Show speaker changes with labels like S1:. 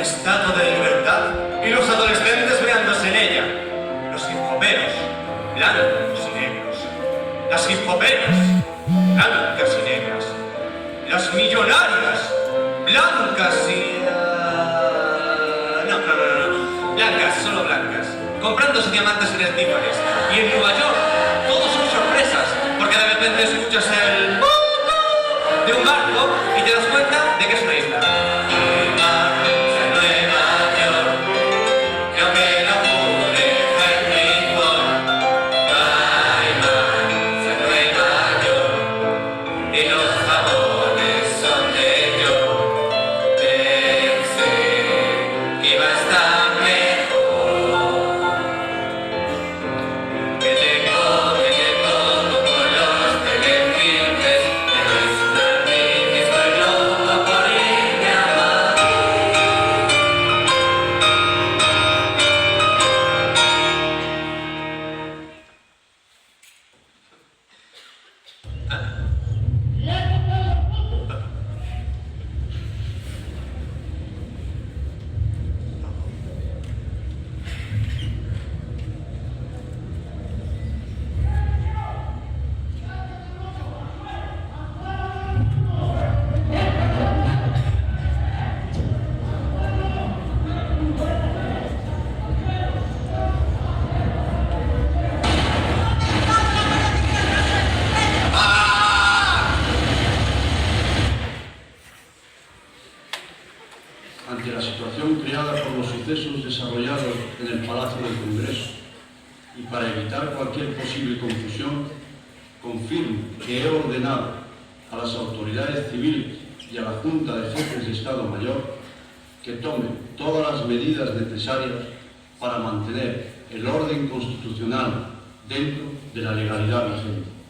S1: estatua de libertad y los adolescentes meándose en ella. Los hip-hoperos, blancos y negros. Las hip-hoperas, blancas y negras. Las millonarias, blancas y... No. Blancas, solo blancas. Comprándose diamantes en el Tiffany's. Y en Nueva York, todos son sorpresas, porque de repente escuchas el... de un barco y te das cuenta de que es una isla.
S2: Ante la situación creada por los sucesos desarrollados en el Palacio del Congreso y para evitar cualquier posible confusión, confirmo que he ordenado a las autoridades civiles y a la Junta de Jefes de Estado Mayor que tomen todas las medidas necesarias para mantener el orden constitucional dentro de la legalidad vigente.